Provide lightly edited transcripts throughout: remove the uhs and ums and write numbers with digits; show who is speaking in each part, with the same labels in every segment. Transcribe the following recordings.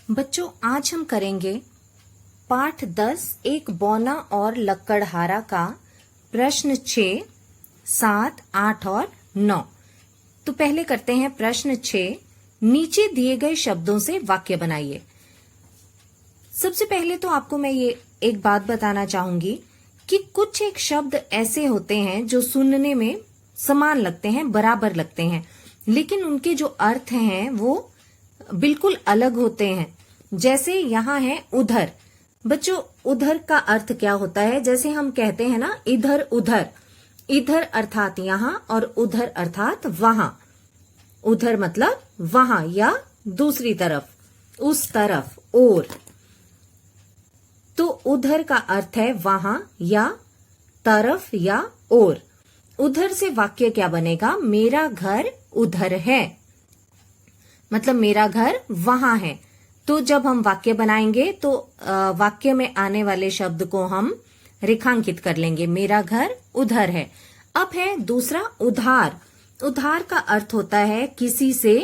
Speaker 1: बच्चों, आज हम करेंगे पाठ 10 एक बौना और लक्कड़हारा का प्रश्न 6, 7, 8 और 9। तो पहले करते हैं प्रश्न 6। नीचे दिए गए शब्दों से वाक्य बनाइए। सबसे पहले तो आपको मैं ये एक बात बताना चाहूंगी कि कुछ एक शब्द ऐसे होते हैं जो सुनने में समान लगते हैं, बराबर लगते हैं, लेकिन उनके जो अर्थ हैं वो बिल्कुल अलग होते हैं। जैसे यहाँ है उधर। बच्चों, उधर का अर्थ क्या होता है? जैसे हम कहते हैं ना इधर उधर। इधर अर्थात यहाँ और उधर अर्थात वहां। उधर मतलब वहां या दूसरी तरफ, उस तरफ, और। तो उधर का अर्थ है वहां या तरफ या और। उधर से वाक्य क्या बनेगा? मेरा घर उधर है, मतलब मेरा घर वहां है। तो जब हम वाक्य बनाएंगे तो वाक्य में आने वाले शब्द को हम रेखांकित कर लेंगे। मेरा घर उधर है। अब है दूसरा उधार। उधार का अर्थ होता है किसी से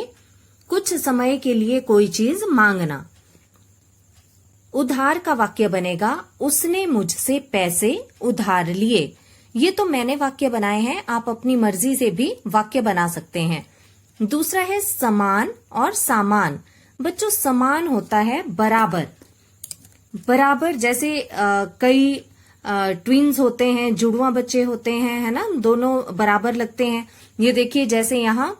Speaker 1: कुछ समय के लिए कोई चीज मांगना। उधार का वाक्य बनेगा उसने मुझसे पैसे उधार लिए। ये तो मैंने वाक्य बनाए हैं, आप अपनी मर्जी से भी वाक्य बना सकते हैं। दूसरा है समान और सामान। बच्चों, समान होता है बराबर। बराबर जैसे कई ट्विन्स होते हैं, जुड़वा बच्चे होते हैं, है ना, दोनों बराबर लगते हैं। ये देखिए, जैसे यहाँ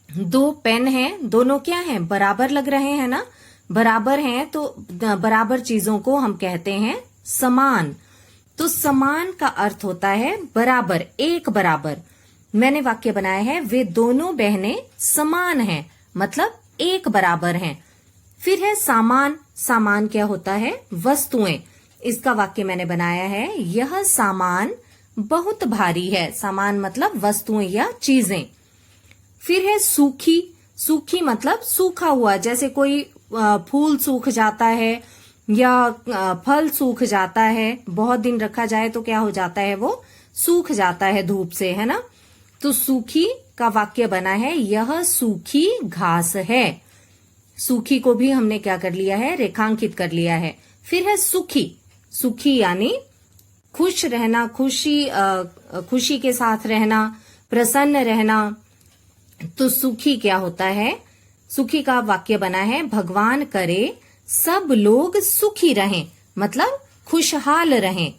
Speaker 1: दो पेन हैं, दोनों क्या हैं? बराबर लग रहे हैं ना, बराबर हैं। तो बराबर चीजों को हम कहते हैं समान। तो समान का अर्थ होता है बराबर, एक बराबर। मैंने वाक्य बनाया है वे दोनों बहनें समान हैं, मतलब एक बराबर हैं। फिर है सामान। सामान क्या होता है? वस्तुएं। इसका वाक्य मैंने बनाया है यह सामान बहुत भारी है। सामान मतलब वस्तुएं या चीजें। फिर है सूखी। सूखी मतलब सूखा हुआ। जैसे कोई फूल सूख जाता है या फल सूख जाता है, बहुत दिन रखा जाए तो क्या हो जाता है? वो सूख जाता है धूप से, है ना। तो सूखी का वाक्य बना है यह सूखी घास है। सूखी को भी हमने क्या कर लिया है? रेखांकित कर लिया है। फिर है सुखी। सुखी यानी खुश रहना, खुशी के साथ रहना, प्रसन्न रहना। तो सुखी क्या होता है? सुखी का वाक्य बना है भगवान करे सब लोग सुखी रहें, मतलब खुशहाल रहें।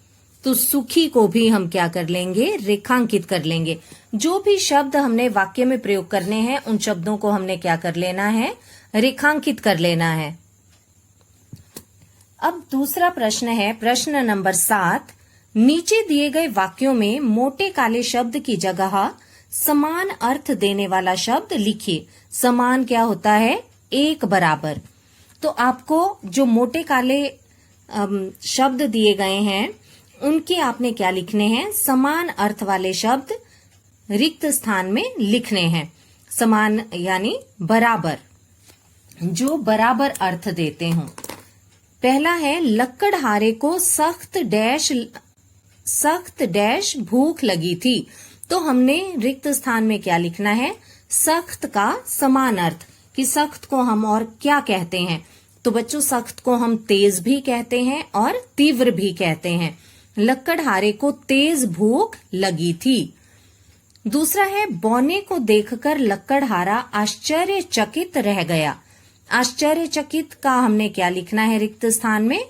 Speaker 1: तो सुखी को भी हम क्या कर लेंगे? रेखांकित कर लेंगे। जो भी शब्द हमने वाक्य में प्रयोग करने हैं उन शब्दों को हमने क्या कर लेना है? रेखांकित कर लेना है। अब दूसरा प्रश्न है प्रश्न नंबर 7। नीचे दिए गए वाक्यों में मोटे काले शब्द की जगह समान अर्थ देने वाला शब्द लिखिए। समान क्या होता है? एक बराबर। तो आपको जो मोटे काले शब्द दिए गए हैं उनके आपने क्या लिखने हैं? समान अर्थ वाले शब्द रिक्त स्थान में लिखने हैं। समान यानी बराबर, जो बराबर अर्थ देते हों। पहला है लक्कड़हारे को सख्त डैश भूख लगी थी। तो हमने रिक्त स्थान में क्या लिखना है? सख्त का समान अर्थ, कि सख्त को हम और क्या कहते हैं? तो बच्चों, सख्त को हम तेज भी कहते हैं और तीव्र भी कहते हैं। लक्कड़हारे को तेज भूख लगी थी। दूसरा है बौने को देखकर लक्कड़हारा आश्चर्यचकित रह गया। आश्चर्यचकित का हमने क्या लिखना है रिक्त स्थान में?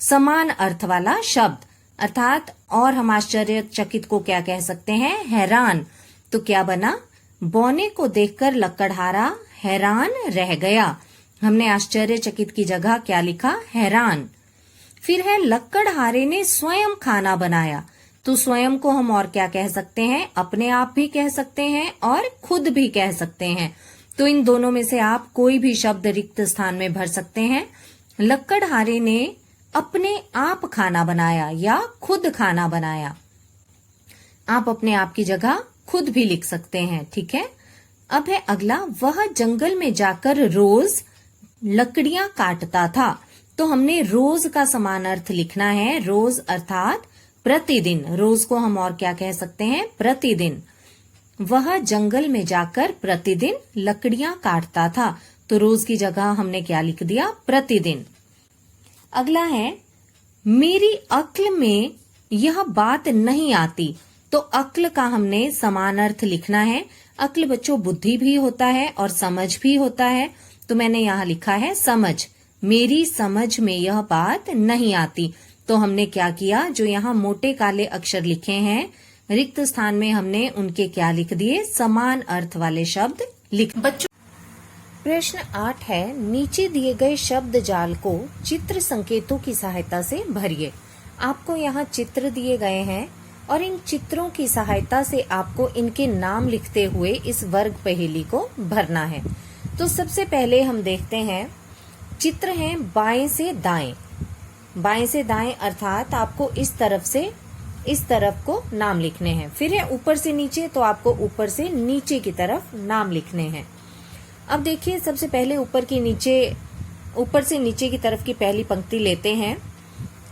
Speaker 1: समान अर्थ वाला शब्द, अर्थात और हम आश्चर्यचकित को क्या कह सकते हैं? हैरान। तो क्या बना? बौने को देखकर लक्कड़हारा हैरान रह गया। हमने आश्चर्यचकित की जगह क्या लिखा? हैरान। फिर है लक्कड़हारे ने स्वयं खाना बनाया। तो स्वयं को हम और क्या कह सकते हैं? अपने आप भी कह सकते हैं और खुद भी कह सकते हैं। तो इन दोनों में से आप कोई भी शब्द रिक्त स्थान में भर सकते हैं। लक्कड़हारे ने अपने आप खाना बनाया या खुद खाना बनाया। आप अपने आप की जगह खुद भी लिख सकते हैं, ठीक है। अब है अगला, वह जंगल में जाकर रोज लकड़ियां काटता था। तो हमने रोज का समान अर्थ लिखना है। रोज अर्थात प्रतिदिन। रोज को हम और क्या कह सकते हैं? प्रतिदिन। वह जंगल में जाकर प्रतिदिन लकड़ियां काटता था। तो रोज की जगह हमने क्या लिख दिया, प्रतिदिन। अगला है, मेरी अक्ल में यह बात नहीं आती। तो अक्ल का हमने समान अर्थ लिखना है। अक्ल बच्चों बुद्धि भी होता है और समझ भी होता है। तो मैंने यहाँ लिखा है समझ। मेरी समझ में यह बात नहीं आती। तो हमने क्या किया, जो यहाँ मोटे काले अक्षर लिखे हैं रिक्त स्थान में हमने उनके क्या लिख दिए, समान अर्थ वाले शब्द लिख। बच्चों प्रश्न 8 है, नीचे दिए गए शब्द जाल को चित्र संकेतों की सहायता से भरिए। आपको यहाँ चित्र दिए गए हैं और इन चित्रों की सहायता से आपको इनके नाम लिखते हुए इस वर्ग पहेली को भरना है। तो सबसे पहले हम देखते हैं, चित्र हैं बाएं से दाएं। बाएं से दाएं अर्थात आपको इस तरफ से इस तरफ को नाम लिखने हैं। फिर है ऊपर से नीचे, तो आपको ऊपर से नीचे की तरफ नाम लिखने हैं। अब देखिए, सबसे पहले ऊपर से नीचे की तरफ की पहली पंक्ति लेते हैं।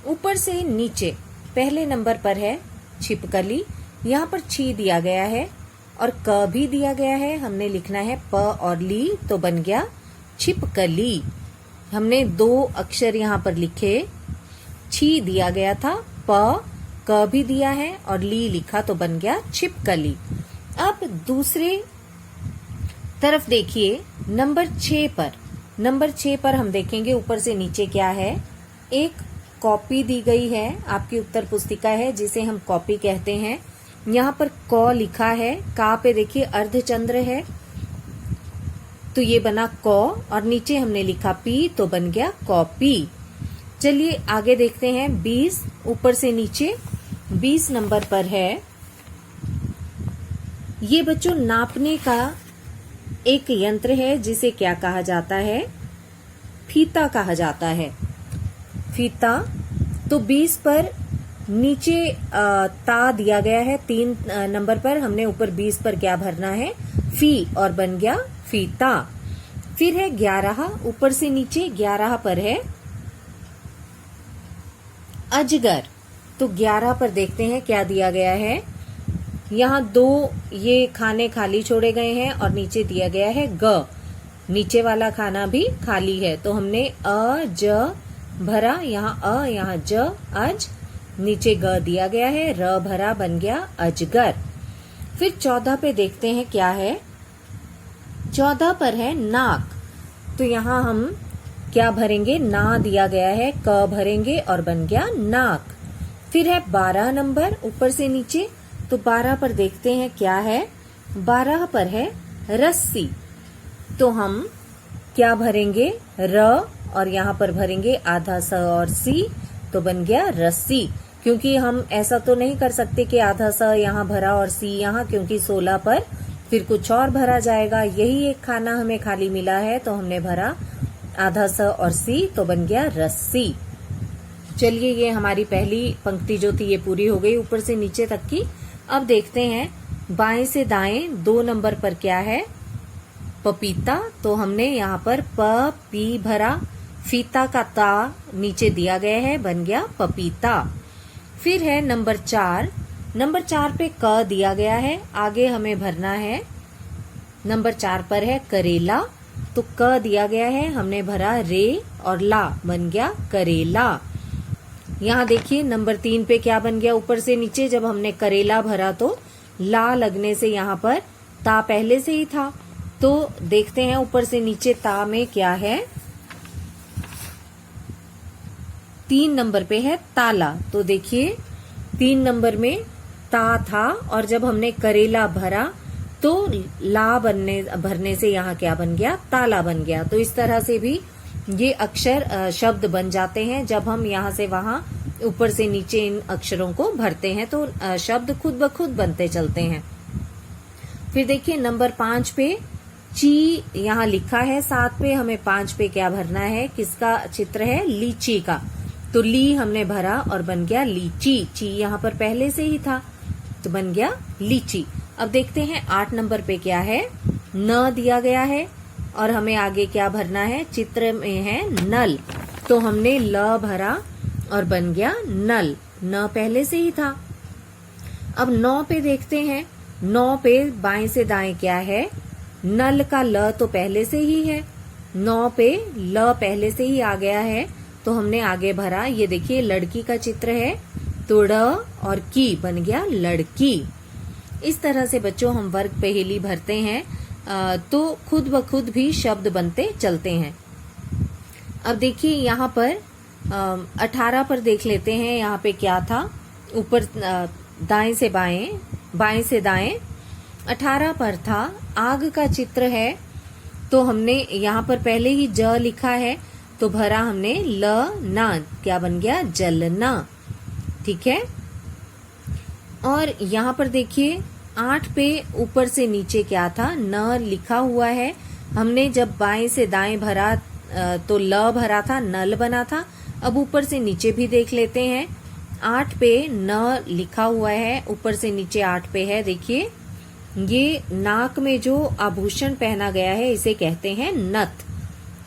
Speaker 1: ऊपर से नीचे पहले नंबर पर है छिपकली। यहाँ पर छी दिया गया है और क भी दिया गया है। हमने लिखना है प और ली, तो बन गया छिपकली। हमने 2 अक्षर यहाँ पर लिखे। छी दिया गया था, प, क भी दिया है और ली लिखा, तो बन गया छिपकली। अब दूसरे तरफ देखिए, नंबर 6 पर हम देखेंगे ऊपर से नीचे क्या है। एक कॉपी दी गई है, आपकी उत्तर पुस्तिका है जिसे हम कॉपी कहते हैं। यहाँ पर क लिखा है, का पे देखिए अर्धचंद्र है, तो ये बना क, और नीचे हमने लिखा पी, तो बन गया कॉपी। चलिए आगे देखते हैं। 20 ऊपर से नीचे 20 नंबर पर है। ये बच्चों नापने का एक यंत्र है जिसे क्या कहा जाता है, फीता कहा जाता है, फीता। तो 20 पर नीचे ता दिया गया है। 3 नंबर पर हमने ऊपर 20 पर क्या भरना है, फी, और बन गया फीता। फिर है 11 ऊपर से नीचे 11 पर है अजगर। तो 11 पर देखते हैं क्या दिया गया है। यहाँ 2 ये खाने खाली छोड़े गए हैं और नीचे दिया गया है ग। नीचे वाला खाना भी खाली है, तो हमने अ ज भरा, यहाँ अ यहाँ ज, अज, नीचे ग दिया गया है, र भरा, बन गया अजगर। फिर 14 पे देखते हैं क्या है। 14 पर है नाक। तो यहाँ हम क्या भरेंगे, ना दिया गया है, क भरेंगे और बन गया नाक। फिर है 12 नंबर ऊपर से नीचे। तो 12 पर देखते हैं क्या है। 12 पर है रस्सी। तो हम क्या भरेंगे, र, और यहाँ पर भरेंगे आधा स और सी, तो बन गया रस्सी। क्योंकि हम ऐसा तो नहीं कर सकते कि आधा स यहाँ भरा और सी यहाँ, क्योंकि 16 पर फिर कुछ और भरा जाएगा। यही एक खाना हमें खाली मिला है, तो हमने भरा आधा स और सी, तो बन गया रस्सी। चलिए, ये हमारी पहली पंक्ति जो थी ये पूरी हो गई ऊपर से नीचे तक की। अब देखते हैं बाएं से दाएं 2 नंबर पर क्या है, पपीता। तो हमने यहाँ पर प पी भरा, फीता का ता नीचे दिया गया है, बन गया पपीता। फिर है नंबर 4 पे क दिया गया है, आगे हमें भरना है। नंबर 4 पर है करेला। तो क दिया गया है, हमने भरा रे और ला, बन गया करेला। यहाँ देखिए नंबर 3 पे क्या बन गया, ऊपर से नीचे जब हमने करेला भरा तो ला लगने से यहाँ पर ता पहले से ही था। तो देखते हैं ऊपर से नीचे ता में क्या है। 3 नंबर पे है ताला। तो देखिए 3 नंबर में ता था और जब हमने करेला भरा तो ला भरने से यहाँ क्या बन गया, ताला बन गया। तो इस तरह से भी ये अक्षर शब्द बन जाते हैं जब हम यहाँ से वहां ऊपर से नीचे इन अक्षरों को भरते हैं, तो शब्द खुद ब खुद बनते चलते हैं। फिर देखिए नंबर 5 पे ची यहाँ लिखा है, 7 पे हमें 5 पे क्या भरना है, किसका चित्र है, लीची का। तो ली हमने भरा और बन गया लीची। ची यहाँ पर पहले से ही था तो बन गया लीची। अब देखते हैं 8 नंबर पे क्या है, न दिया गया है और हमें आगे क्या भरना है, चित्र में है नल। तो हमने ल भरा और बन गया नल, न पहले से ही था। अब 9 पे देखते हैं, 9 पे बाएं से दाएं क्या है, नल का ल तो पहले से ही है, 9 पे ल पहले से ही आ गया है तो हमने आगे भरा। ये देखिए लड़की का चित्र है तो ड़ और की बन गया लड़की। इस तरह से बच्चों हम वर्ग पहेली भरते हैं तो खुद ब खुद भी शब्द बनते चलते हैं। अब देखिए यहाँ पर 18 पर देख लेते हैं यहाँ पे क्या था। ऊपर दाएं से बाएं, बाएं से दाएं 18 पर था आग का चित्र है तो हमने यहाँ पर पहले ही ज लिखा है तो भरा हमने ल ना, क्या बन गया जलना। ठीक है। और यहाँ पर देखिए 8 पे ऊपर से नीचे क्या था, न लिखा हुआ है। हमने जब बाएं से दाएं भरा तो ल भरा था, नल बना था। अब ऊपर से नीचे भी देख लेते हैं। 8 पे न लिखा हुआ है, ऊपर से नीचे 8 पे है। देखिए ये नाक में जो आभूषण पहना गया है इसे कहते हैं नथ।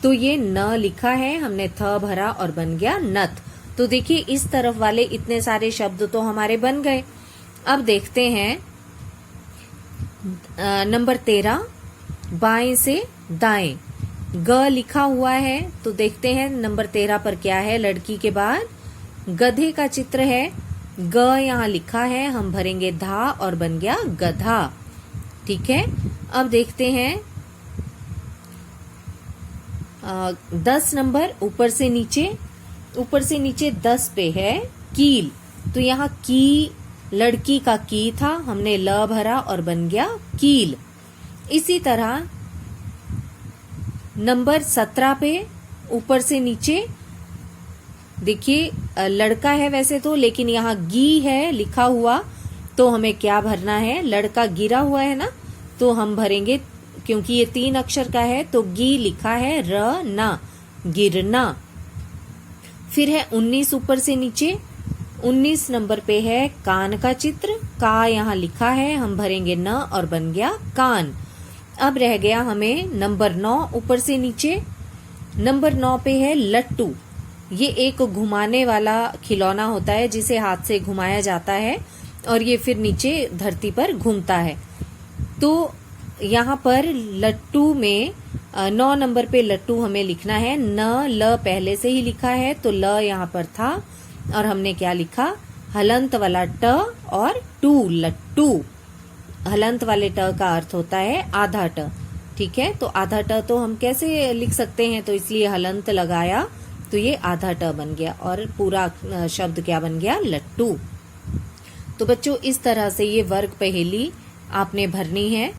Speaker 1: तो ये न लिखा है, हमने थ भरा और बन गया नथ। तो देखिए इस तरफ वाले इतने सारे शब्द तो हमारे बन गए। अब देखते हैं नंबर 13, बाएं से दाएं ग लिखा हुआ है तो देखते हैं नंबर 13 पर क्या है। लड़की के बाद गधे का चित्र है, ग यहाँ लिखा है, हम भरेंगे धा और बन गया गधा। ठीक है। अब देखते हैं 10 नंबर ऊपर से नीचे 10 पे है कील तो यहाँ की लड़की का की था, हमने ल भरा और बन गया कील। इसी तरह नंबर 17 पे ऊपर से नीचे देखिए लड़का है वैसे तो, लेकिन यहाँ गी है लिखा हुआ तो हमें क्या भरना है, लड़का गिरा हुआ है ना तो हम भरेंगे, क्योंकि ये 3 अक्षर का है तो गी लिखा है र ना, गिरना। फिर है 19 ऊपर से नीचे, 19 नंबर पे है कान का चित्र, का यहाँ लिखा है, हम भरेंगे न और बन गया कान। अब रह गया हमें नंबर 9 ऊपर से नीचे। नंबर 9 पे है लट्टू। ये एक घुमाने वाला खिलौना होता है जिसे हाथ से घुमाया जाता है और ये फिर नीचे धरती पर घूमता है। तो यहाँ पर लट्टू में 9 नंबर पे लट्टू हमें लिखना है। न ल पहले से ही लिखा है तो ल यहाँ पर था और हमने क्या लिखा, हलंत वाला ट और टू, लट्टू। हलंत वाले ट का अर्थ होता है आधा ट। ठीक है। तो आधा ट तो हम कैसे लिख सकते हैं, तो इसलिए हलंत लगाया तो ये आधा ट बन गया और पूरा शब्द क्या बन गया, लट्टू। तो बच्चों इस तरह से ये वर्ग पहेली आपने भरनी है।